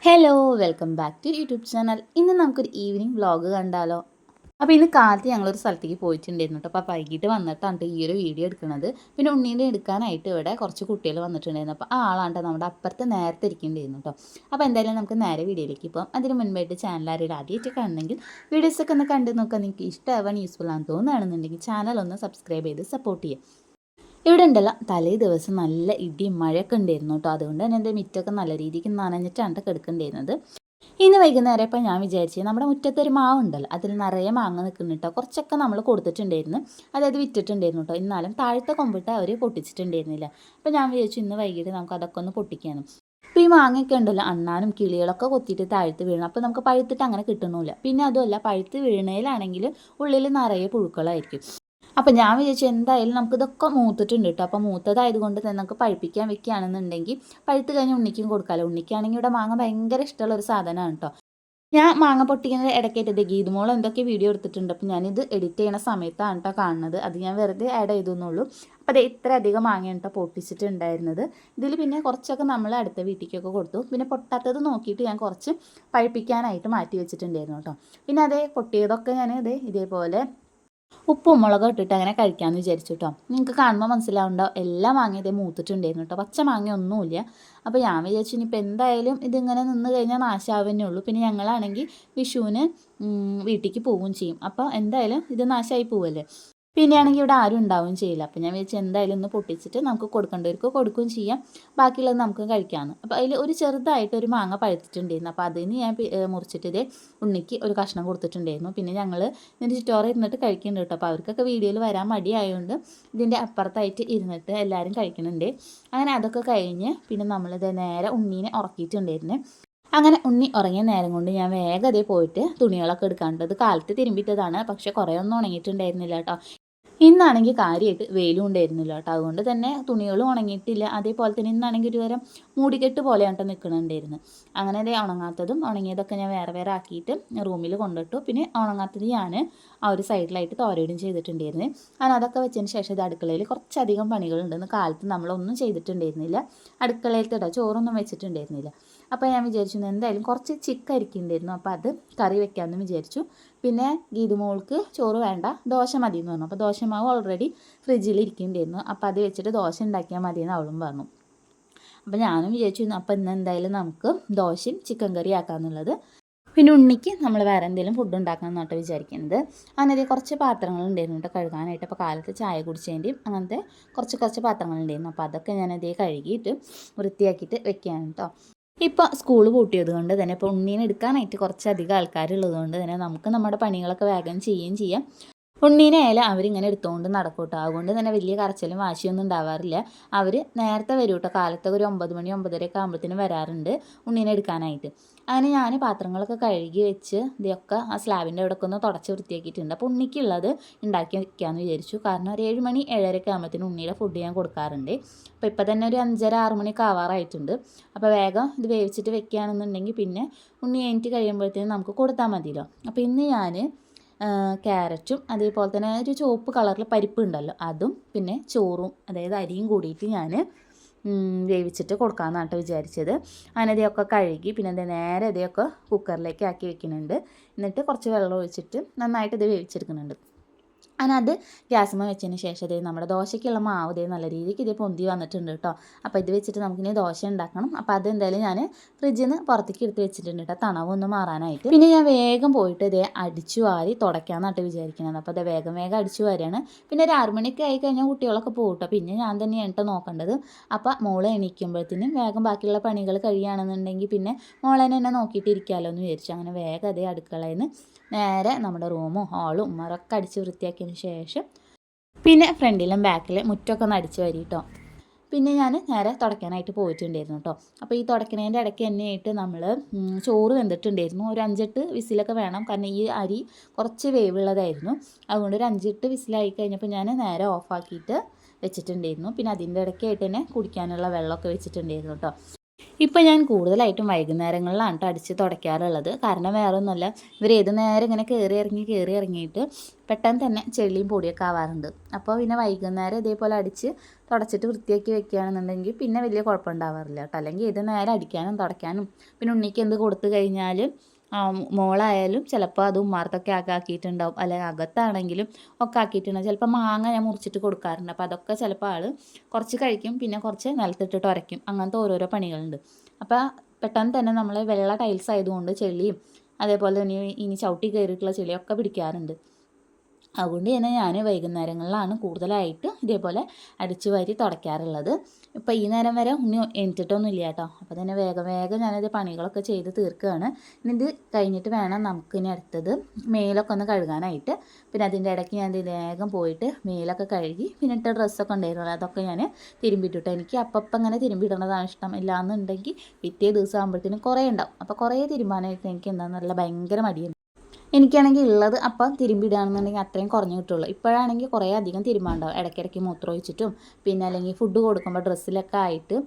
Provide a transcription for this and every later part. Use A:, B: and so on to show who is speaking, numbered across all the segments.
A: Hello welcome back to YouTube channel. ഇന്ന് നമുക്കൊരു evening vlog കണ്ടാലോ? അപ്പോൾ ഇന്ന് കാലത്ത് ഞങ്ങളൊരു സ്ഥലത്തേക്ക് പോയിട്ടുണ്ടായിരുന്നു കേട്ടോ. അപ്പോൾ വൈകിട്ട് വന്നിട്ടാണ് ഈ ഒരു വീഡിയോ എടുക്കുന്നത്. പിന്നെ ഉണ്ണീനെ എടുക്കാനായിട്ട് ഇവിടെ കുറച്ച് കുട്ടികൾ വന്നിട്ടുണ്ടായിരുന്നു. അപ്പോൾ ആ ആളാണ് നമ്മുടെ അപ്പുറത്ത് നേരത്തെ ഇരിക്കേണ്ടിയിരുന്നു കേട്ടോ. അപ്പോൾ എന്തായാലും നമുക്ക് നേരെ വീഡിയോയിലേക്ക് പോകാം. അതിന് മുൻപായിട്ട് ചാനൽ ആരെങ്കിലും ആദ്യമായിട്ട് കാണണമെങ്കിൽ വീഡിയോസൊക്കെ ഒന്ന് കണ്ടു നോക്കാം. നിങ്ങൾക്ക് ഇഷ്ടമാവാൻ യൂസ്ഫുൾ ആണെന്ന് തോന്നുകയാണെന്നുണ്ടെങ്കിൽ ചാനൽ ഒന്ന് സബ്സ്ക്രൈബ് ചെയ്ത് സപ്പോർട്ട് ചെയ്യാം. ഇവിടെ ഉണ്ടല്ലോ തലേ ദിവസം നല്ല ഇടിയും മഴയൊക്കെ ഉണ്ടായിരുന്നു കേട്ടോ. അതുകൊണ്ട് തന്നെ എൻ്റെ മിറ്റൊക്കെ നല്ല രീതിക്ക് നനഞ്ഞിട്ടാണ് കിടക്കേണ്ടിയിരുന്നത്. ഇന്ന് വൈകുന്നേരം ഇപ്പം ഞാൻ വിചാരിച്ചു നമ്മുടെ മുറ്റത്തൊരു മാവ് ഉണ്ടല്ലോ, അതിൽ നിറയെ മാങ്ങ നിൽക്കുന്നു കേട്ടോ. കുറച്ചൊക്കെ നമ്മൾ കൊടുത്തിട്ടുണ്ടായിരുന്നു, അതായത് വിറ്റിട്ടുണ്ടായിരുന്നു കേട്ടോ. എന്നാലും താഴത്തെ കൊമ്പിട്ട് അവർ പൊട്ടിച്ചിട്ടുണ്ടായിരുന്നില്ല. അപ്പം ഞാൻ വിചാരിച്ചു ഇന്ന് വൈകിട്ട് നമുക്ക് അതൊക്കെ ഒന്ന് പൊട്ടിക്കാനും. ഇപ്പോൾ ഈ മാങ്ങയൊക്കെ ഉണ്ടല്ലോ അണ്ണാനും കിളികളൊക്കെ കൊത്തിയിട്ട് താഴത്ത് വീഴണം. അപ്പോൾ നമുക്ക് പഴുത്തിട്ട് അങ്ങനെ കിട്ടണമില്ല. പിന്നെ അതുമല്ല, പഴുത്ത് വീണയിലാണെങ്കിൽ ഉള്ളിൽ നിറയെ പുഴുക്കളായിരിക്കും. അപ്പം ഞാൻ വിചാരിച്ചു എന്തായാലും നമുക്കിതൊക്കെ മൂത്തിട്ടുണ്ട് കേട്ടോ. അപ്പോൾ മൂത്തതായത് കൊണ്ട് തന്നെ നമുക്ക് പഴുപ്പിക്കാൻ വെക്കുകയാണെന്നുണ്ടെങ്കിൽ പഴുത്ത് കഴിഞ്ഞ് ഉണ്ണിക്കും കൊടുക്കാമല്ലോ. ഉണ്ണിക്കാണെങ്കിൽ ഇവിടെ മാങ്ങ ഭയങ്കര ഇഷ്ടമുള്ള ഒരു സാധനമാണ് കേട്ടോ. ഞാൻ മാങ്ങ പൊട്ടിക്കുന്നത് ഇടയ്ക്കായിട്ട് ഗീതുമോൾ എന്തൊക്കെ വീഡിയോ എടുത്തിട്ടുണ്ട്. അപ്പോൾ ഞാനിത് എഡിറ്റ് ചെയ്യണ സമയത്താണ് കേട്ടോ കാണുന്നത്. അത് ഞാൻ വെറുതെ ആഡ് ചെയ്തെന്നുള്ളൂ. അപ്പോൾ അത് ഇത്ര അധികം മാങ്ങയാണ് കേട്ടോ പൊട്ടിച്ചിട്ടുണ്ടായിരുന്നത്. ഇതിൽ പിന്നെ കുറച്ചൊക്കെ നമ്മൾ അടുത്ത വീട്ടിലേക്കൊക്കെ കൊടുത്തു. പിന്നെ പൊട്ടാത്തത് നോക്കിയിട്ട് ഞാൻ കുറച്ച് പഴുപ്പിക്കാനായിട്ട് മാറ്റി വെച്ചിട്ടുണ്ടായിരുന്നു കേട്ടോ. പിന്നെ അതേ പൊട്ടിയതൊക്കെ ഞാൻ ഇതേപോലെ ഉപ്പും മുളകും ഇട്ടിട്ട് അങ്ങനെ കഴിക്കാമെന്ന് വിചാരിച്ചു കേട്ടോ. നിങ്ങൾക്ക് കാണുമ്പോൾ മനസ്സിലാവുണ്ടോ, എല്ലാം മാങ്ങ മൂത്തിട്ടുണ്ടായിരുന്നു കേട്ടോ. പച്ച മാങ്ങ ഒന്നുമില്ല. അപ്പോൾ ഞാൻ വിചാരിച്ചു ഇനിയിപ്പോൾ എന്തായാലും ഇതിങ്ങനെ നിന്ന് കഴിഞ്ഞാൽ നാശമാവുന്നേ ഉള്ളൂ. പിന്നെ ഞങ്ങളാണെങ്കിൽ വിഷുവിന് വീട്ടിലേക്ക് പോവുകയും ചെയ്യും. അപ്പോൾ എന്തായാലും ഇത് നാശമായി പോവല്ലേ. പിന്നെയാണെങ്കിൽ ഇവിടെ ആരും ഉണ്ടാവുകയും ചെയ്യില്ല. അപ്പോൾ ഞാൻ വിചാരിച്ചു എന്തായാലും ഒന്ന് പൊട്ടിച്ചിട്ട് നമുക്ക് കൊടുക്കേണ്ടവർക്ക് കൊടുക്കുകയും ചെയ്യാം, ബാക്കിയുള്ളത് നമുക്ക് കഴിക്കാമെന്ന്. അപ്പോൾ അതിൽ ഒരു ചെറുതായിട്ട് ഒരു മാങ്ങ പഴുത്തിട്ടുണ്ടായിരുന്നു. അപ്പോൾ അതിന് ഞാൻ മുറിച്ചിട്ട് ഇതേ ഉണ്ണിക്ക് ഒരു കഷ്ണം കൊടുത്തിട്ടുണ്ടായിരുന്നു. പിന്നെ ഞങ്ങൾ ഇതിൻ്റെ ചുറ്റോറെ ഇരുന്നിട്ട് കഴിക്കുന്നുണ്ട് കേട്ടോ. അപ്പോൾ അവർക്കൊക്കെ വീഡിയോയിൽ വരാൻ മടിയായതുകൊണ്ട് ഇതിൻ്റെ അപ്പുറത്തായിട്ട് ഇരുന്നിട്ട് എല്ലാവരും കഴിക്കുന്നുണ്ട്. അങ്ങനെ അതൊക്കെ കഴിഞ്ഞ് പിന്നെ നമ്മളിത് നേരെ ഉണ്ണീനെ ഉറക്കിയിട്ടുണ്ടായിരുന്നു. അങ്ങനെ ഉണ്ണി ഉറങ്ങിയ നേരം കൊണ്ട് ഞാൻ വേഗം പോയിട്ട് തുണികളൊക്കെ എടുക്കാണ്ടത് കാലത്ത് തിരുമ്പിട്ടതാണ്. പക്ഷെ കുറേ ഒന്നും ഉണങ്ങിയിട്ടുണ്ടായിരുന്നില്ല കേട്ടോ. ഇന്നാണെങ്കിൽ കാര്യമായിട്ട് വെയിലും ഉണ്ടായിരുന്നില്ല കേട്ടോ. അതുകൊണ്ട് തന്നെ തുണികളും ഉണങ്ങിയിട്ടില്ല. അതേപോലെ തന്നെ ഇന്നാണെങ്കിൽ ഒരു തരം മൂടിക്കെട്ട് പോലെയാണ് കേട്ടോ നിൽക്കണുണ്ടായിരുന്നത്. അങ്ങനെ ഉണങ്ങാത്തതും ഉണങ്ങിയതൊക്കെ ഞാൻ വേറെ വേറെ ആക്കിയിട്ട് റൂമിൽ കൊണ്ടിട്ടു. പിന്നെ ഉണങ്ങാത്തത് ഞാൻ ആ ഒരു സൈഡിലായിട്ട് തോരയിടും ചെയ്തിട്ടുണ്ടായിരുന്നു. അങ്ങനെ അതൊക്കെ വെച്ചതിന് ശേഷം ഇത് അടുക്കളയിൽ കുറച്ചധികം പണികളുണ്ടെന്ന് കാലത്ത് നമ്മളൊന്നും ചെയ്തിട്ടുണ്ടായിരുന്നില്ല. അടുക്കളയിലത്തെ ചോറൊന്നും വെച്ചിട്ടുണ്ടായിരുന്നില്ല. അപ്പോൾ ഞാൻ വിചാരിച്ചു എന്തായാലും കുറച്ച് ചിക്കൻ അരിക്കുന്നുണ്ടായിരുന്നു. അപ്പോൾ അത് കറി വെക്കാമെന്ന് വിചാരിച്ചു. പിന്നെ ഗീതുമോൾക്ക് ചോറ് വേണ്ട, ദോശ മതി എന്ന് പറഞ്ഞു. അപ്പോൾ ദോശമാവ് ഓൾറെഡി ഫ്രിഡ്ജിൽ ഇരിക്കുന്നുണ്ടായിരുന്നു. അപ്പോൾ അത് വെച്ചിട്ട് ദോശ ഉണ്ടാക്കിയാൽ മതിയെന്ന് അവളും പറഞ്ഞു. അപ്പോൾ ഞാനും വിചാരിച്ചു അപ്പോൾ ഇന്ന് എന്തായാലും നമുക്ക് ദോശയും ചിക്കൻ കറി ആക്കാമെന്നുള്ളത്. പിന്നെ ഉണ്ണിക്ക് നമ്മൾ വേറെ എന്തെങ്കിലും ഫുഡ് ഉണ്ടാക്കണം എന്നാട്ടോ വിചാരിക്കുന്നത്. അങ്ങനെ കുറച്ച് പാത്രങ്ങളുണ്ടായിരുന്നു കേട്ടോ കഴുകാനായിട്ട്. അപ്പോൾ കാലത്ത് ചായ കുടിച്ചതിൻ്റെയും അങ്ങനത്തെ കുറച്ച് പാത്രങ്ങളുണ്ടായിരുന്നു. അപ്പോൾ അതൊക്കെ ഞാനതേ കഴുകിയിട്ട് വൃത്തിയാക്കിയിട്ട് വെക്കുകയാണ് കേട്ടോ. ഇപ്പോൾ സ്കൂൾ പൂട്ടിയത് കൊണ്ട് തന്നെ ഇപ്പോൾ ഉണ്ണീനെ എടുക്കാനായിട്ട് കുറച്ചധികം ആൾക്കാരുള്ളത് കൊണ്ട് തന്നെ നമുക്ക് നമ്മുടെ പണികളൊക്കെ വേഗം ചെയ്യുകയും ചെയ്യാം. ഉണ്ണീനെ ആയാലും അവരിങ്ങനെ എടുത്തുകൊണ്ട് നടക്കും കേട്ടോ. അതുകൊണ്ട് തന്നെ വലിയ കരച്ചിലും വാശിയൊന്നും ഉണ്ടാവാറില്ല. അവർ നേരത്തെ വരും കേട്ടോ. കാലത്തൊക്കെ ഒരു 9 മണി 9:30 ഒക്കെ ആകുമ്പോഴത്തേനും വരാറുണ്ട് ഉണ്ണീനെ എടുക്കാനായിട്ട്. അങ്ങനെ ഞാൻ പാത്രങ്ങളൊക്കെ കഴുകി വെച്ച് ഇതൊക്കെ ആ സ്ലാബിൻ്റെ അവിടെയൊക്കെ ഒന്ന് തുടച്ച് വൃത്തിയാക്കിയിട്ടുണ്ട്. അപ്പോൾ ഉണ്ണിക്കുള്ളത് ഉണ്ടാക്കി വയ്ക്കാമെന്ന് വിചാരിച്ചു. കാരണം ഒരു 7 മണി 7:30 ഒക്കെ ആകുമ്പോഴത്തേനും ഉണ്ണിയുടെ ഫുഡ് ഞാൻ കൊടുക്കാറുണ്ട്. അപ്പോൾ ഇപ്പോൾ തന്നെ ഒരു 5:30 6 മണിയൊക്കെ ആവാറായിട്ടുണ്ട്. അപ്പോൾ വേഗം ഇത് വേവിച്ചിട്ട് വെക്കുകയാണെന്നുണ്ടെങ്കിൽ പിന്നെ ഉണ്ണി കഴിഞ്ഞിട്ട് കഴിയുമ്പോഴത്തേനും നമുക്ക് കൊടുത്താൽ മതിയല്ലോ. അപ്പോൾ ഇന്ന് ഞാൻ ക്യാരറ്റും അതേപോലെ തന്നെ ഒരു ചുവപ്പ് കളറിൽ പരിപ്പ് ഉണ്ടല്ലോ അതും പിന്നെ ചോറും അതായത് അരിയും കൂടിയിട്ട് ഞാൻ വേവിച്ചിട്ട് കൊടുക്കാമെന്നാണ് കേട്ടോ വിചാരിച്ചത്. അങ്ങനെ ഇതൊക്കെ കഴുകി പിന്നെ നേരെ ഇതൊക്കെ കുക്കറിലേക്ക് ആക്കി വെക്കുന്നുണ്ട്. എന്നിട്ട് കുറച്ച് വെള്ളം ഒഴിച്ചിട്ട് നന്നായിട്ട് ഇത് വേവിച്ചെടുക്കുന്നുണ്ട്. അങ്ങനെ അത് ഗ്യാസുമ്മ വെച്ചതിന് ശേഷം നമ്മുടെ ദോശയ്ക്കുള്ള മാവ് നല്ല രീതിക്ക് പൊന്തി വന്നിട്ടുണ്ട് കേട്ടോ. അപ്പോൾ ഇത് വെച്ചിട്ട് നമുക്കിനി ദോശ ഉണ്ടാക്കണം. അപ്പോൾ അതെന്തായാലും ഞാൻ ഫ്രിഡ്ജിൽ നിന്ന് പുറത്തേക്ക് എടുത്ത് വെച്ചിട്ടുണ്ട് കേട്ടോ, തണവൊന്ന് മാറാനായിട്ട്. പിന്നെ ഞാൻ വേഗം പോയിട്ട് അടിച്ചു വാരി തുടയ്ക്കാമെന്നായിട്ട് വിചാരിക്കുന്നത്. അപ്പോൾ വേഗം അടിച്ചു വാരിയാണ്. പിന്നെ ഒരു 6 മണിയൊക്കെ ആയി കഴിഞ്ഞാൽ കുട്ടികളൊക്കെ പോകും കേട്ടോ. പിന്നെ ഞാൻ തന്നെയാണ് കേട്ടോ നോക്കേണ്ടത്. അപ്പോൾ മോളെ എണീക്കുമ്പോഴത്തേനും വേഗം ബാക്കിയുള്ള പണികൾ കഴിയുകയാണെന്നുണ്ടെങ്കിൽ പിന്നെ മോളെ തന്നെ നോക്കിയിട്ട് ഇരിക്കാമല്ലോ എന്ന് വിചാരിച്ചു. അങ്ങനെ വേഗം അടുക്കളയിൽ നിന്ന് നേരെ നമ്മുടെ റൂമും ഹാളും മറൊക്കെ അടിച്ച് വൃത്തിയാക്കിയതിന് ശേഷം പിന്നെ ഫ്രണ്ടിലും ബാക്കിലും മുറ്റമൊക്കെ ഒന്ന് അടിച്ച് വരി കേട്ടോ. പിന്നെ ഞാൻ നേരെ തുടയ്ക്കാനായിട്ട് പോയിട്ടുണ്ടായിരുന്നു കേട്ടോ. അപ്പോൾ ഈ തുടയ്ക്കുന്നതിൻ്റെ ഇടയ്ക്ക് തന്നെയായിട്ട് നമ്മൾ ചോറ് വെന്തിട്ടുണ്ടായിരുന്നു. ഒരു 5-8 വിസിലൊക്കെ വേണം, കാരണം ഈ അരി കുറച്ച് വേവുള്ളതായിരുന്നു. അതുകൊണ്ട് ഒരു 5-8 വിസിലായി കഴിഞ്ഞപ്പോൾ ഞാൻ നേരെ ഓഫാക്കിയിട്ട് വെച്ചിട്ടുണ്ടായിരുന്നു. പിന്നെ അതിൻ്റെ ഇടയ്ക്കായിട്ട് തന്നെ കുടിക്കാനുള്ള വെള്ളമൊക്കെ വെച്ചിട്ടുണ്ടായിരുന്നു കേട്ടോ. ഇപ്പം ഞാൻ കൂടുതലായിട്ടും വൈകുന്നേരങ്ങളിലാണ് കേട്ടോ അടിച്ച് തുടയ്ക്കാറുള്ളത്. കാരണം വേറെ ഒന്നുമല്ല, ഇവർ ഏത് നേരം ഇങ്ങനെ കയറി ഇറങ്ങിയിട്ട് പെട്ടെന്ന് തന്നെ ചെളിയും പൊടിയൊക്കെ ആവാറുണ്ട്. അപ്പോൾ പിന്നെ വൈകുന്നേരം ഇതേപോലെ അടിച്ച് തുടച്ചിട്ട് വൃത്തിയാക്കി വെക്കുകയാണെന്നുണ്ടെങ്കിൽ പിന്നെ വലിയ കുഴപ്പമുണ്ടാവാറില്ല കേട്ടോ. അല്ലെങ്കിൽ ഏത് നേരം അടിക്കാനും തുടയ്ക്കാനും പിന്നെ ഉണ്ണിക്ക് എന്ത് കൊടുത്തു കഴിഞ്ഞാലും മോളായാലും ചിലപ്പോൾ അത് ഉമ്മാർത്തൊക്കെ ആക്കിയിട്ടുണ്ടാവും, അല്ലെങ്കിൽ അകത്താണെങ്കിലും ഒക്കെ ആക്കിയിട്ടുണ്ടാവും. ചിലപ്പോൾ മാങ്ങ ഞാൻ മുറിച്ചിട്ട് കൊടുക്കാറുണ്ട്. അപ്പോൾ അതൊക്കെ ചിലപ്പോൾ ആൾ കുറച്ച് കഴിക്കും, പിന്നെ കുറച്ച് നിലത്തിട്ടിട്ട് ഉരയ്ക്കും. അങ്ങനത്തെ ഓരോരോ പണികളുണ്ട്. അപ്പോൾ പെട്ടെന്ന് തന്നെ നമ്മൾ വെള്ള ടൈൽസ് ആയതുകൊണ്ട് ചെളിയും അതേപോലെ തന്നെ ഇനി ചവിട്ടി കയറിയിട്ടുള്ള ചെളിയൊക്കെ പിടിക്കാറുണ്ട്. അതുകൊണ്ട് തന്നെ ഞാൻ വൈകുന്നേരങ്ങളിലാണ് കൂടുതലായിട്ട് ഇതേപോലെ അടിച്ചു വാരി തുടയ്ക്കാറുള്ളത്. ഇപ്പോൾ ഈ നേരം വരെ ഉണ്ണി എണീറ്റിട്ടൊന്നും ഇല്ല കേട്ടോ. അപ്പോൾ തന്നെ വേഗം വേഗം ഞാനത് പണികളൊക്കെ ചെയ്ത് തീർക്കുകയാണ്. ഇനി ഇത് കഴിഞ്ഞിട്ട് വേണം നമുക്കിനി അടുത്തത് മേലൊക്കെ ഒന്ന് കഴുകാനായിട്ട്. പിന്നെ അതിൻ്റെ ഇടയ്ക്ക് ഞാൻ വേഗം പോയിട്ട് മേലൊക്കെ കഴുകി പിന്നെ ഇട്ട ഡ്രസ്സൊക്കെ ഉണ്ടായിരുന്നു അതൊക്കെ ഞാൻ തിരുമ്പിട്ടിട്ട്. എനിക്ക് അപ്പം ഇങ്ങനെ തിരുമ്പിടുന്നതാണ് ഇഷ്ടം. ഇല്ലാന്നുണ്ടെങ്കിൽ പിറ്റേ ദിവസം ആകുമ്പോഴത്തേനും കുറേ ഉണ്ടാവും. അപ്പോൾ കുറേ തിരുമ്പാനായിട്ട് എനിക്ക് എന്താണെന്നല്ല ഭയങ്കര മടിയാണ്. എനിക്കാണെങ്കിൽ ഉള്ളത് അപ്പം തിരുമ്പിടുകയാണെന്നുണ്ടെങ്കിൽ അത്രയും കുറഞ്ഞ് കിട്ടുള്ളൂ. ഇപ്പോഴാണെങ്കിൽ കുറേ അധികം തിരുമ്പാണ്ടാവും. ഇടയ്ക്കിടയ്ക്ക് മൂത്രം ഒഴിച്ചിട്ടും പിന്നെ അല്ലെങ്കിൽ ഫുഡ് കൊടുക്കുമ്പോൾ ഡ്രസ്സിലൊക്കെ ആയിട്ട്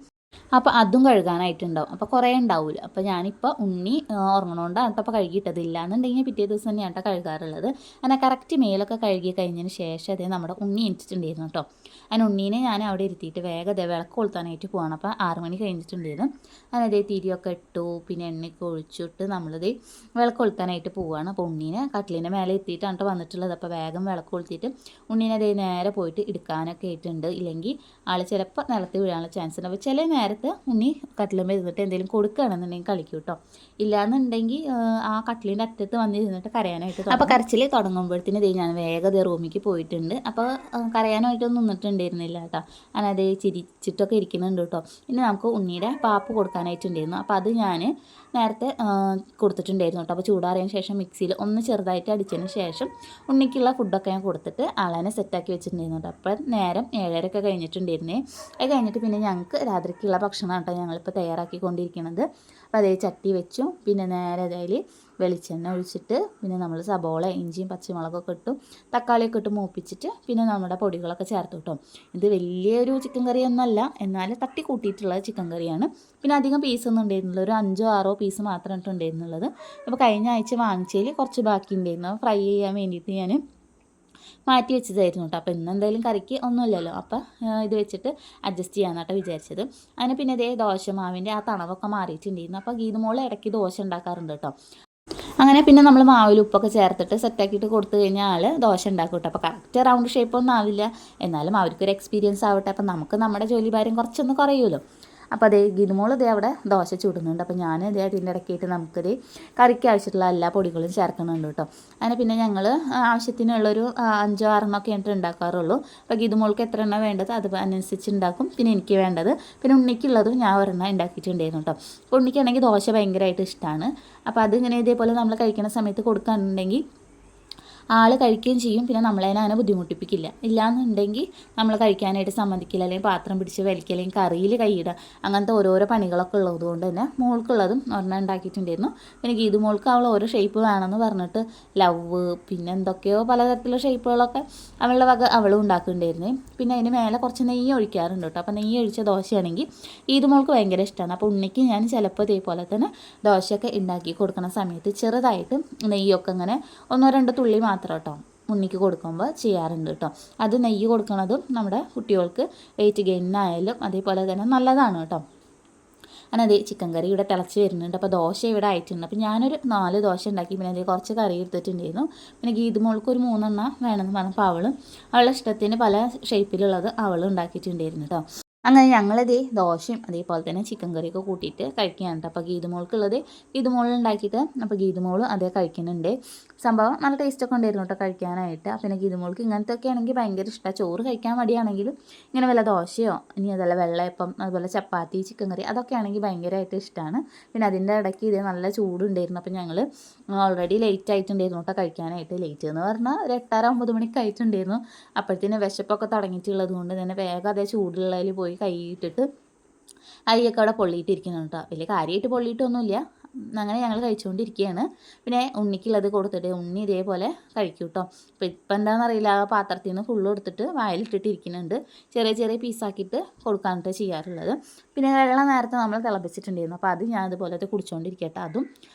A: അപ്പോൾ അതും കഴുകാനായിട്ടുണ്ടാവും. അപ്പോൾ കുറേ ഉണ്ടാവില്ല. അപ്പോൾ ഞാനിപ്പോൾ ഉണ്ണി ഉറങ്ങണോണ്ടാണ് കേട്ടോ അപ്പോൾ കഴുകിയിട്ടതില്ല എന്നുണ്ടെങ്കിൽ പിറ്റേ ദിവസം തന്നെയാണ് കേട്ടോ കഴുകാറുള്ളത്. അങ്ങനെ കറക്റ്റ് മേലൊക്കെ കഴുകി കഴിഞ്ഞതിന് ശേഷം അതേ നമ്മുടെ ഉണ്ണി എണിച്ചിട്ടുണ്ടായിരുന്നു കേട്ടോ. അങ്ങനെ ഉണ്ണീനെ ഞാൻ അവിടെ ഇരുത്തിയിട്ട് വേഗം വിളക്ക് കൊളുത്താനായിട്ട് പോവാണ്. അപ്പോൾ 6 മണി കഴിഞ്ഞിട്ടുണ്ടായിരുന്നു. അങ്ങനെ അതേ തിരിയൊക്കെ ഇട്ടു പിന്നെ എണ്ണയൊക്കെ ഒഴിച്ചിട്ട് നമ്മളിത് വിളക്ക് കൊളുത്താനായിട്ട് പോവുകയാണ്. അപ്പോൾ ഉണ്ണീനെ കട്ടിലിൻ്റെ മേലെ എത്തിയിട്ടാണ് കേട്ടോ വന്നിട്ടുള്ളത്. അപ്പോൾ വേഗം വിളക്ക് കൊളുത്തിയിട്ട് ഉണ്ണീനെ അതേ നേരെ പോയിട്ട് എടുക്കാനൊക്കെ ആയിട്ടുണ്ട്. ഇല്ലെങ്കിൽ ആൾ ചിലപ്പോൾ നിലത്ത് വീഴാനുള്ള ചാൻസ് ഉണ്ട്. അപ്പോൾ ചില നേരത്ത് ഉണ്ണി കട്ടിലുമ്പോൾ ഇരുന്നിട്ട് എന്തെങ്കിലും കൊടുക്കുകയാണെന്നുണ്ടെങ്കിൽ കളിക്കും കേട്ടോ. ഇല്ലയെന്നുണ്ടെങ്കിൽ ആ കട്ടിലിൻ്റെ അറ്റത്ത് വന്നിരുന്നിട്ട് കരയാനായിട്ട്. അപ്പോൾ കരച്ചിൽ തുടങ്ങുമ്പോഴത്തേന് ഇതേ ഞാൻ വേഗം റൂമിലേക്ക് പോയിട്ടുണ്ട്. അപ്പോൾ കരയാനായിട്ടൊന്നും നിന്നിട്ടുണ്ടായിരുന്നില്ല കേട്ടോ. അങ്ങനെ അതേ ചിരിച്ചിട്ടൊക്കെ ഇരിക്കുന്നുണ്ട് കേട്ടോ. ഇനി നമുക്ക് ഉണ്ണിയുടെ പാപ്പ് കൊടുക്കാനായിട്ടുണ്ടായിരുന്നു. അപ്പോൾ അത് ഞാൻ നേരത്തെ കൊടുത്തിട്ടുണ്ടായിരുന്നു കേട്ടോ. അപ്പോൾ ചൂടാറിയതിന് ശേഷം മിക്സിയിൽ ഒന്ന് ചെറുതായിട്ട് അടിച്ചതിന് ശേഷം ഉണ്ണിക്കുള്ള ഫുഡൊക്കെ ഞാൻ കൊടുത്തിട്ട് ആളെ സെറ്റാക്കി വെച്ചിട്ടുണ്ടായിരുന്നു കേട്ടോ. അപ്പോൾ നേരം 7:30 ഒക്കെ കഴിഞ്ഞിട്ടുണ്ടായിരുന്നേ. അത് കഴിഞ്ഞിട്ട് പിന്നെ ഞങ്ങൾക്ക് രാത്രിക്കുള്ള ഭക്ഷണം കേട്ടോ ഞങ്ങളിപ്പോൾ തയ്യാറാക്കിക്കൊണ്ടിരിക്കുന്നത്. അപ്പോൾ അതേ ചട്ടി വെച്ചു. പിന്നെ നേരെ അതിൽ വെളിച്ചെണ്ണ ഒഴിച്ചിട്ട് പിന്നെ നമ്മൾ സബോള ഇഞ്ചിയും പച്ചമുളകൊക്കെ ഇട്ടു തക്കാളിയൊക്കെ ഇട്ട് മൂപ്പിച്ചിട്ട് പിന്നെ നമ്മുടെ പൊടികളൊക്കെ ചേർത്ത് കിട്ടും. ഇത് വലിയൊരു ചിക്കൻ കറിയൊന്നുമല്ല, എന്നാൽ തട്ടി കൂട്ടിയിട്ടുള്ള ചിക്കൻ കറിയാണ്. പിന്നെ അധികം പീസൊന്നും ഉണ്ടായിരുന്നില്ല, ഒരു 5-6 പീസ് മാത്രമാണ് ഉണ്ടായിരുന്നുള്ളത്. അപ്പോൾ കഴിഞ്ഞ ആഴ്ച വാങ്ങിച്ചതിൽ കുറച്ച് ബാക്കി ഉണ്ടായിരുന്നു. ഫ്രൈ ചെയ്യാൻ വേണ്ടിയിട്ട് ഞാൻ മാറ്റി വെച്ചതായിരുന്നു കേട്ടോ. അപ്പോൾ ഇന്ന് എന്തായാലും കറിക്ക് ഒന്നുമില്ലല്ലോ, അപ്പോൾ ഇത് വെച്ചിട്ട് അഡ്ജസ്റ്റ് ചെയ്യാമെന്നാട്ടോ വിചാരിച്ചത്. അതിന് പിന്നെ ഇതേ ദോശമാവിൻ്റെ ആ തണവൊക്കെ മാറിയിട്ടുണ്ടായിരുന്നു. അപ്പോൾ ഗീതുമോൾ ഇടയ്ക്ക് ദോശ ഉണ്ടാക്കാറുണ്ട് കേട്ടോ. അങ്ങനെ പിന്നെ നമ്മൾ മാവിൽ ഉപ്പൊക്കെ ചേർത്തിട്ട് സെറ്റാക്കിയിട്ട് കൊടുത്തു കഴിഞ്ഞാൽ ആൾ ദോശ ഉണ്ടാക്കും കേട്ടോ. അപ്പോൾ കറക്റ്റ് റൗണ്ട് ഷേപ്പൊന്നും ആവില്ല, എന്നാലും അവർക്കൊരു എക്സ്പീരിയൻസ് ആവട്ടെ. അപ്പോൾ നമുക്ക് നമ്മുടെ ജോലി ഭാരം കുറച്ചൊന്ന് കുറയുമല്ലോ. അപ്പോൾ അതേ ഗിനുമോൾ ഇതേ അവിടെ ദോശ ചുടുന്നുണ്ട്. അപ്പോൾ ഞാൻ ഇതേ അതിൻ്റെ ഇടയ്ക്കായിട്ട് നമുക്കിത് കറിക്ക് ആവശ്യമുള്ള എല്ലാ പൊടികളും ചേർക്കുന്നുണ്ട് കേട്ടോ. അങ്ങനെ പിന്നെ ഞങ്ങൾ ആവശ്യത്തിനുള്ളൊരു 5-6 ആയിട്ട് ഉണ്ടാക്കാറുള്ളൂ. അപ്പോൾ ഗിനുമോൾക്ക് എത്ര എണ്ണ വേണ്ടത് അത് അനുസരിച്ച് ഉണ്ടാക്കും. പിന്നെ എനിക്ക് വേണ്ടത് പിന്നെ ഉണ്ണിക്കുള്ളതും ഞാൻ ഒരെണ്ണം ഉണ്ടാക്കിയിട്ടുണ്ടായിരുന്നു കേട്ടോ. അപ്പോൾ ഉണ്ണിക്കാണെങ്കിൽ ദോശ ഭയങ്കരമായിട്ട് ഇഷ്ടമാണ്. അപ്പോൾ അതിങ്ങനെ ഇതേപോലെ നമ്മൾ കഴിക്കുന്ന സമയത്ത് കൊടുക്കുകയാണെന്നുണ്ടെങ്കിൽ ആൾ കഴിക്കുകയും ചെയ്യും. പിന്നെ നമ്മളതിനെ അങ്ങനെ ബുദ്ധിമുട്ടിപ്പിക്കില്ല. ഇല്ലയെന്നുണ്ടെങ്കിൽ നമ്മൾ കഴിക്കാനായിട്ട് സമ്മതിക്കില്ല, അല്ലെങ്കിൽ പാത്രം പിടിച്ച് വലിക്കുക, അല്ലെങ്കിൽ കറിയിൽ കൈയിടുക, അങ്ങനത്തെ ഓരോരോ പണികളൊക്കെ ഉള്ളതുകൊണ്ട് തന്നെ മോൾക്കുള്ളതും ഒരെണ്ണം ഉണ്ടാക്കിയിട്ടുണ്ടായിരുന്നു. പിന്നെ ഗീതു മോൾക്ക് അവൾ ഓരോ ഷേപ്പ് വേണമെന്ന് പറഞ്ഞിട്ട് ലവ് പിന്നെ എന്തൊക്കെയോ പലതരത്തിലുള്ള ഷേപ്പുകളൊക്കെ അവളുടെ വക അവളും ഉണ്ടാക്കുന്നുണ്ടായിരുന്നു. പിന്നെ അതിന് മേലെ കുറച്ച് നെയ്യ് ഒഴിക്കാറുണ്ട് കേട്ടോ. അപ്പോൾ നെയ്യ് ഒഴിച്ച ദോശയാണെങ്കിൽ ഗീതു മോൾക്ക് ഭയങ്കര ഇഷ്ടമാണ്. അപ്പോൾ ഉണ്ണിക്ക് ഞാൻ ചിലപ്പോൾ ഇതേപോലെ തന്നെ ദോശയൊക്കെ ഉണ്ടാക്കി കൊടുക്കുന്ന സമയത്ത് ചെറുതായിട്ട് നെയ്യൊക്കെ അങ്ങനെ 1-2 തുള്ളി മാത്രം കേട്ടോ ഉണ്ണിക്ക് കൊടുക്കുമ്പോൾ ചെയ്യാറുണ്ട് കേട്ടോ. അത് നെയ്യ് കൊടുക്കുന്നതും നമ്മുടെ കുട്ടികൾക്ക് വെയിറ്റ് ഗെയിനായാലും അതേപോലെ തന്നെ നല്ലതാണ് കേട്ടോ. അങ്ങനെ അതേ ചിക്കൻ കറി ഇവിടെ തിളച്ച് വരുന്നുണ്ട്. അപ്പോൾ ദോശ ഇവിടെ ആയിട്ടുണ്ട്. അപ്പോൾ ഞാനൊരു 4 ദോശ ഉണ്ടാക്കി. പിന്നെ അതിൽ കുറച്ച് കറി എടുത്തിട്ടുണ്ടായിരുന്നു. പിന്നെ ഗീതുമോൾക്ക് ഒരു 3 വേണമെന്ന് പറഞ്ഞപ്പോൾ അവളുടെ ഇഷ്ടത്തിന് പല ഷേപ്പിലുള്ളത് അവൾ ഉണ്ടാക്കിയിട്ടുണ്ടായിരുന്നു കേട്ടോ. അങ്ങനെ ഞങ്ങളിതേ ദോശയും അതേപോലെ തന്നെ ചിക്കൻ കറിയൊക്കെ കൂട്ടിയിട്ട് കഴിക്കുകയാണ് കേട്ടോ. അപ്പോൾ ഗീതുമോൾക്കുള്ളത് ഗീതുമോളുണ്ടാക്കിയിട്ട് അപ്പോൾ ഗീതുമോളും അതേ കഴിക്കുന്നുണ്ട്. സംഭവം നല്ല ടേസ്റ്റൊക്കെ ഉണ്ടായിരുന്നു കേട്ടോ കഴിക്കാനായിട്ട്. പിന്നെ ഗീതുമോൾക്ക് ഇങ്ങനത്തെയൊക്കെ ആണെങ്കിൽ ഭയങ്കര ഇഷ്ടമാണ്. ചോറ് കഴിക്കാൻ മടിയാണെങ്കിലും ഇങ്ങനെ വല്ല ദോശയോ ഇനി അതല്ല വെള്ളയപ്പം അതുപോലെ ചപ്പാത്തി ചിക്കൻ കറി അതൊക്കെ ആണെങ്കിൽ ഭയങ്കരമായിട്ട് ഇഷ്ടമാണ്. പിന്നെ അതിൻ്റെ ഇടയ്ക്ക് ഇതേ നല്ല ചൂടുണ്ടായിരുന്നു. അപ്പോൾ ഞങ്ങൾ ഓൾറെഡി ലേറ്റ് ആയിട്ടുണ്ടായിരുന്നു കേട്ടോ കഴിക്കാനായിട്ട്. ലേറ്റ് എന്ന് പറഞ്ഞാൽ ഒരു 8:30-9 മണിക്ക് ആയിട്ടുണ്ടായിരുന്നു. അപ്പോഴത്തേന് വിശപ്പൊക്കെ തുടങ്ങിയിട്ടുള്ളത് കൊണ്ട് തന്നെ വേഗം അതേ ചൂടുള്ളതിൽ പോയി കൈയിട്ടിട്ട് അരിയൊക്കെ അവിടെ പൊള്ളിയിട്ടിരിക്കുന്നു കേട്ടോ. വലിയ കാര്യമായിട്ട് പൊള്ളിയിട്ടൊന്നുമില്ല, അങ്ങനെ ഞങ്ങൾ കഴിച്ചുകൊണ്ടിരിക്കുകയാണ്. പിന്നെ ഉണ്ണിക്കുള്ളത് കൊടുത്തിട്ട് ഉണ്ണി ഇതേപോലെ കഴിക്കും കേട്ടോ. ഇപ്പം എന്താണെന്നറിയില്ല, ആ പാത്രത്തിൽ നിന്ന് ഫുള്ള് എടുത്തിട്ട് വായിലിട്ടിട്ട് ഇരിക്കുന്നുണ്ട്. ചെറിയ ചെറിയ പീസാക്കിയിട്ട് കൊടുക്കാനായിട്ട് ചെയ്യാറുള്ളത്. പിന്നെ വെള്ളം നേരത്തെ നമ്മൾ തിളപ്പിച്ചിട്ടുണ്ടായിരുന്നു, അപ്പോൾ അത് ഞാൻ അതുപോലത്തെ കുടിച്ചുകൊണ്ടിരിക്കട്ടെ. അതും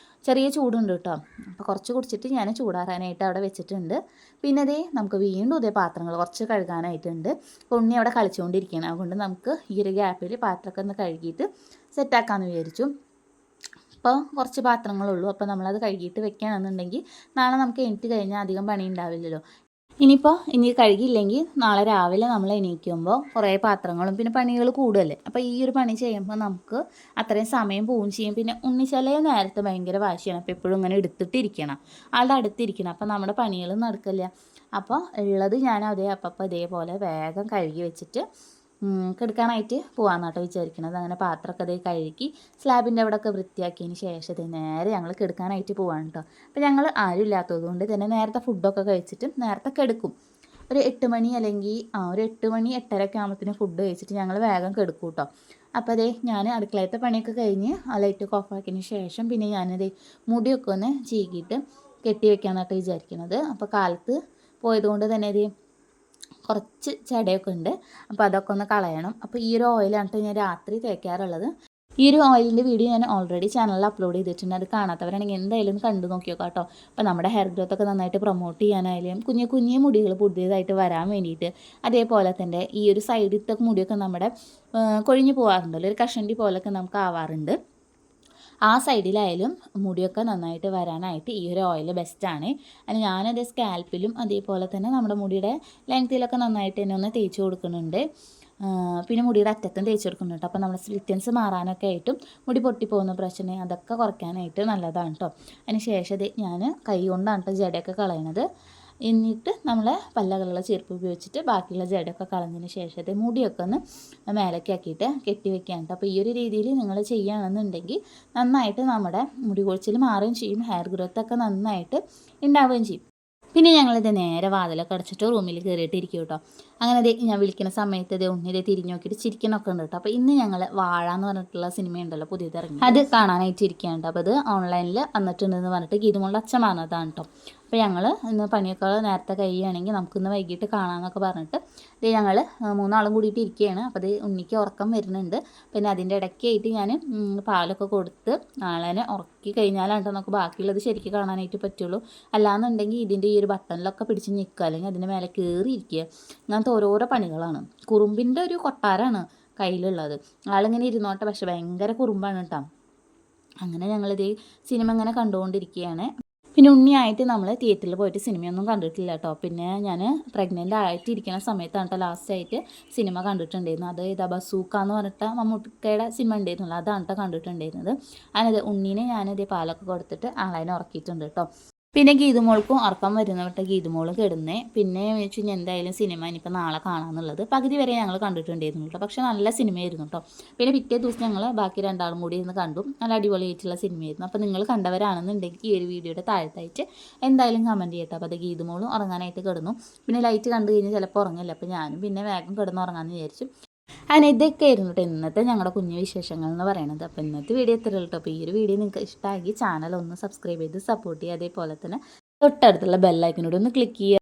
A: ചെറിയ ചൂടുണ്ട് കേട്ടോ. അപ്പോൾ കുറച്ച് കുടിച്ചിട്ട് ഞാൻ ചൂടാറാനായിട്ട് അവിടെ വെച്ചിട്ടുണ്ട്. പിന്നെ അതേ നമുക്ക് വീണ്ടും ഇതേ പാത്രങ്ങൾ കുറച്ച് കഴുകാനായിട്ടുണ്ട്. അപ്പോൾ ഉണ്ണി അവിടെ കളിച്ചുകൊണ്ടിരിക്കുകയാണ്. അതുകൊണ്ട് നമുക്ക് ഈ ഒരു ഗ്യാപ്പിൽ പാത്രമൊക്കെ ഒന്ന് കഴുകിയിട്ട് സെറ്റാക്കാമെന്ന് വിചാരിച്ചു. അപ്പോൾ കുറച്ച് പാത്രങ്ങളുള്ളൂ. അപ്പോൾ നമ്മളത് കഴുകിയിട്ട് വെക്കുകയാണെന്നുണ്ടെങ്കിൽ നാളെ നമുക്ക് എണീറ്റ് കഴിഞ്ഞാൽ അധികം പണി ഉണ്ടാവില്ലല്ലോ. ഇനി കഴുകിയില്ലെങ്കിൽ നാളെ രാവിലെ നമ്മൾ എണീക്കുമ്പോൾ കുറേ പാത്രങ്ങളും പിന്നെ പണികൾ കൂടുതലല്ലേ. അപ്പോൾ ഈ ഒരു പണി ചെയ്യുമ്പോൾ നമുക്ക് അത്രയും സമയം പോവുകയും ചെയ്യും. പിന്നെ ഉണ്ണിച്ചാലേ നേരത്തെ ഭയങ്കര വാശിയാണ്. അപ്പോൾ എപ്പോഴും ഇങ്ങനെ എടുത്തിട്ടിരിക്കണം, ആളുടെ അടുത്തിരിക്കണം. അപ്പോൾ നമ്മുടെ പണികൾ നടക്കില്ല. അപ്പോൾ ഉള്ളത് ഞാൻ അപ്പം ഇതേപോലെ വേഗം കഴുകി വെച്ചിട്ട് കിടക്കാനായിട്ട് പോകാമെന്നാട്ടോ വിചാരിക്കുന്നത്. അങ്ങനെ പാത്രമൊക്കെ അതേ കഴുകി സ്ലാബിൻ്റെ അവിടെയൊക്കെ വൃത്തിയാക്കിയതിന് ശേഷം നേരെ ഞങ്ങൾ കിടക്കാനായിട്ട് പോവാണ് കേട്ടോ. അപ്പോൾ ഞങ്ങൾ ആരും ഇല്ലാത്തത് കൊണ്ട് തന്നെ നേരത്തെ ഫുഡൊക്കെ കഴിച്ചിട്ട് നേരത്തെ കിടക്കും. ഒരു 8 മണി അല്ലെങ്കിൽ ഒരു 8 മണി 8:30 ഒക്കെ ആകുമ്പോഴത്തേനും ഫുഡ് കഴിച്ചിട്ട് ഞങ്ങൾ വേഗം കിടക്കും കേട്ടോ. അപ്പോൾ അതേ ഞാൻ അടുക്കളയത്തെ പണിയൊക്കെ കഴിഞ്ഞ് ആ ലൈറ്റൊക്കെ ഓഫാക്കിയതിന് ശേഷം പിന്നെ ഞാനതേ മുടിയൊക്കെ ഒന്ന് ചീകിയിട്ട് കെട്ടി വെക്കാമെന്നായിട്ട് വിചാരിക്കുന്നത്. അപ്പോൾ കാലത്ത് പോയതുകൊണ്ട് തന്നെ ഇത് കുറച്ച് ചടയൊക്കെ ഉണ്ട്. അപ്പോൾ അതൊക്കെ ഒന്ന് കളയണം. അപ്പോൾ ഈ ഒരു ഓയിലാണ് ഞാൻ രാത്രി തേക്കാറുള്ളത്. ഈ ഒരു ഓയിലിൻ്റെ വീഡിയോ ഞാൻ ഓൾറെഡി ചാനലിൽ അപ്ലോഡ് ചെയ്തിട്ടുണ്ട്. അത് കാണാത്തവരാണെങ്കിൽ എന്തായാലും കണ്ടു നോക്കിയോക്കാം കേട്ടോ. അപ്പോൾ നമ്മുടെ ഹെയർ ഗ്രോത്ത് ഒക്കെ നന്നായിട്ട് പ്രൊമോട്ട് ചെയ്യാനായാലും കുഞ്ഞു മുടികൾ പുതിയതായിട്ട് വരാൻ വേണ്ടിയിട്ട്, അതേപോലെ തന്നെ ഈ ഒരു സൈഡിലത്തെ മുടിയൊക്കെ നമ്മുടെ കൊഴിഞ്ഞു പോകാറുണ്ടല്ലോ, ഒരു കഷണ്ടി പോലൊക്കെ നമുക്ക് ആവാറുണ്ട്. ആ സൈഡിലായാലും മുടിയൊക്കെ നന്നായിട്ട് വരാനായിട്ട് ഈ ഒരു ഓയിൽ ബെസ്റ്റാണ്. അതിന് ഞാനത് സ്കാൽപ്പിലും അതേപോലെ തന്നെ നമ്മുടെ മുടിയുടെ ലെങ്ത്തിലൊക്കെ നന്നായിട്ട് തന്നെ ഒന്ന് തേച്ച് കൊടുക്കുന്നുണ്ട്. പിന്നെ മുടിയുടെ അറ്റത്തും തേച്ച് കൊടുക്കുന്നുണ്ട്. അപ്പോൾ നമ്മുടെ സ്പ്ലിറ്റൻസ് മാറാനൊക്കെ ആയിട്ടും മുടി പൊട്ടിപ്പോകുന്ന പ്രശ്നം അതൊക്കെ കുറയ്ക്കാനായിട്ട് നല്ലതാണ് കേട്ടോ. അതിന് ശേഷം ഞാൻ കൈ കൊണ്ടാണ് കേട്ടോ ജടയൊക്കെ കളയണത്. എന്നിട്ട് നമ്മൾ പല്ലകളുള്ള ചെരുപ്പ് ഉപയോഗിച്ചിട്ട് ബാക്കിയുള്ള ജടയൊക്കെ കളഞ്ഞതിന് ശേഷത്തെ മുടിയൊക്കെ ഒന്ന് മേലേക്ക് ആക്കിയിട്ട് കെട്ടി വെക്കാൻ. അപ്പോൾ ഈ ഒരു രീതിയിൽ നിങ്ങൾ ചെയ്യുകയാണെന്നുണ്ടെങ്കിൽ നന്നായിട്ട് നമ്മുടെ മുടി കൊഴിച്ചിൽ മാറുകയും ചെയ്യും, ഹെയർ ഗ്രോത്തൊക്കെ നന്നായിട്ട് ഉണ്ടാവുകയും ചെയ്യും. പിന്നെ ഞങ്ങളിത് നേരെ വാതിലൊക്കെ അടച്ചിട്ട് റൂമിൽ കയറിയിട്ട് ഇരിക്കും കേട്ടോ. അങ്ങനെ ഞാൻ വിളിക്കുന്ന സമയത്ത് ഇത് ഉണ്ണിയെ തിരിഞ്ഞു നോക്കിയിട്ട് ചിരിക്കണമൊക്കെ ഉണ്ട് കേട്ടോ. അപ്പോൾ ഇന്ന് ഞങ്ങൾ വാഴ എന്ന് പറഞ്ഞിട്ടുള്ള സിനിമയുണ്ടല്ലോ പുതിയത് ഇറങ്ങി, അത് കാണാനായിട്ട് ഇരിക്കുകയാണ്. അപ്പോൾ അത് ഓൺലൈനിൽ വന്നിട്ടുണ്ടെന്ന് പറഞ്ഞിട്ട് ഗീതുമോളുടെ അച്ഛൻ വന്നതാണ് കേട്ടോ. അപ്പോൾ ഞങ്ങൾ ഇന്ന് പണിയൊക്കെ നേരത്തെ കഴിയുകയാണെങ്കിൽ നമുക്കിന്ന് വൈകിട്ട് കാണാമെന്നൊക്കെ പറഞ്ഞിട്ട് ഇത് ഞങ്ങൾ 3 ആളും കൂടിയിട്ട് ഇരിക്കുകയാണ്. അപ്പോൾ അത് ഉണ്ണിക്ക് ഉറക്കം വരുന്നുണ്ട്. പിന്നെ അതിൻ്റെ ഇടയ്ക്കായിട്ട് ഞാൻ പാലൊക്കെ കൊടുത്ത് ആളെ ഉറക്കി കഴിഞ്ഞാലാണ് നമുക്ക് ബാക്കിയുള്ളത് ശരിക്കും കാണാനായിട്ട് പറ്റുള്ളൂ. അല്ലാന്നുണ്ടെങ്കിൽ ഇതിൻ്റെ ഈ ഒരു ബട്ടണിലൊക്കെ പിടിച്ച് നിൽക്കുക, അല്ലെങ്കിൽ അതിൻ്റെ മേലെ കയറിയിരിക്കുക, അങ്ങനത്തെ ഓരോരോ പണികളാണ്. കുറുമ്പിൻ്റെ ഒരു കൊട്ടാരമാണ് കയ്യിലുള്ളത്. ആളിങ്ങനെ ഇരുന്നോട്ടെ, പക്ഷെ ഭയങ്കര കുറുമ്പാണ് കേട്ടോ. അങ്ങനെ ഞങ്ങളിത് സിനിമ ഇങ്ങനെ കണ്ടുകൊണ്ടിരിക്കുകയാണ്. പിന്നെ ഉണ്ണിയായിട്ട് നമ്മൾ തിയേറ്ററിൽ പോയിട്ട് സിനിമയൊന്നും കണ്ടിട്ടില്ല കേട്ടോ. പിന്നെ ഞാൻ പ്രഗ്നൻ്റ് ആയിട്ടിരിക്കുന്ന സമയത്താണ് കേട്ടോ ലാസ്റ്റായിട്ട് സിനിമ കണ്ടിട്ടുണ്ടായിരുന്നു. അത് ഇതാ ബസൂക്ക എന്ന് പറഞ്ഞിട്ട് മമ്മൂട്ടിക്കയുടെ സിനിമ ഉണ്ടായിരുന്നുള്ളൂ, അതാണ് കേട്ടോ കണ്ടിട്ടുണ്ടായിരുന്നത്. അതിനത് ഉണ്ണീനെ ഞാനിതേ പാലൊക്കെ കൊടുത്തിട്ട് ആളതിനെ ഉറക്കിയിട്ടുണ്ട് കേട്ടോ. പിന്നെ ഗീതുമോൾക്കും ഉറക്കം വരുന്നവട്ടെ ഗീതുമോളും കിടന്നേ. പിന്നെ വെച്ച് കഴിഞ്ഞാൽ എന്തായാലും സിനിമ ഇനിയിപ്പോൾ നാളെ കാണാമെന്നുള്ളത് പകുതി വരെ ഞങ്ങൾ കണ്ടിട്ടുണ്ടായിരുന്നു കേട്ടോ. പക്ഷേ നല്ല സിനിമയായിരുന്നു കേട്ടോ. പിന്നെ പിറ്റേ ദിവസം ഞങ്ങൾ ബാക്കി 2 ആളും കൂടി ഇരുന്ന് കണ്ടു. നല്ല അടിപൊളിയായിട്ടുള്ള സിനിമയായിരുന്നു. അപ്പോൾ നിങ്ങൾ കണ്ടവരാണെന്നുണ്ടെങ്കിൽ ഈ ഒരു വീഡിയോയുടെ താഴത്തായിട്ട് എന്തായാലും കമൻറ്റ് ചെയ്യട്ടോ. അപ്പോൾ അത് ഗീതുമോളും ഉറങ്ങാനായിട്ട് കിടന്നു. പിന്നെ ലൈറ്റ് കണ്ടു കഴിഞ്ഞാൽ ചിലപ്പോൾ ഉറങ്ങില്ല. അപ്പോൾ ഞാനും പിന്നെ വേഗം കിടന്നുറങ്ങാമെന്ന് വിചാരിച്ചു. അങ്ങനെ ഇതൊക്കെ ആയിരുന്നു കേട്ടോ ഇന്നത്തെ ഞങ്ങളുടെ കുഞ്ഞു വിശേഷങ്ങൾ എന്ന് പറയുന്നത്. അപ്പോൾ ഇന്നത്തെ വീഡിയോ എത്രയുള്ളൂ കേട്ടോ. അപ്പോൾ ഈ ഒരു വീഡിയോ നിങ്ങൾക്ക് ഇഷ്ടമായി ചാനൽ ഒന്ന് സബ്സ്ക്രൈബ് ചെയ്ത് സപ്പോർട്ട് ചെയ്യുക. അതേപോലെ തന്നെ തൊട്ടടുത്തുള്ള ബെല്ലൈക്കനോട് ഒന്ന് ക്ലിക്ക് ചെയ്യുക.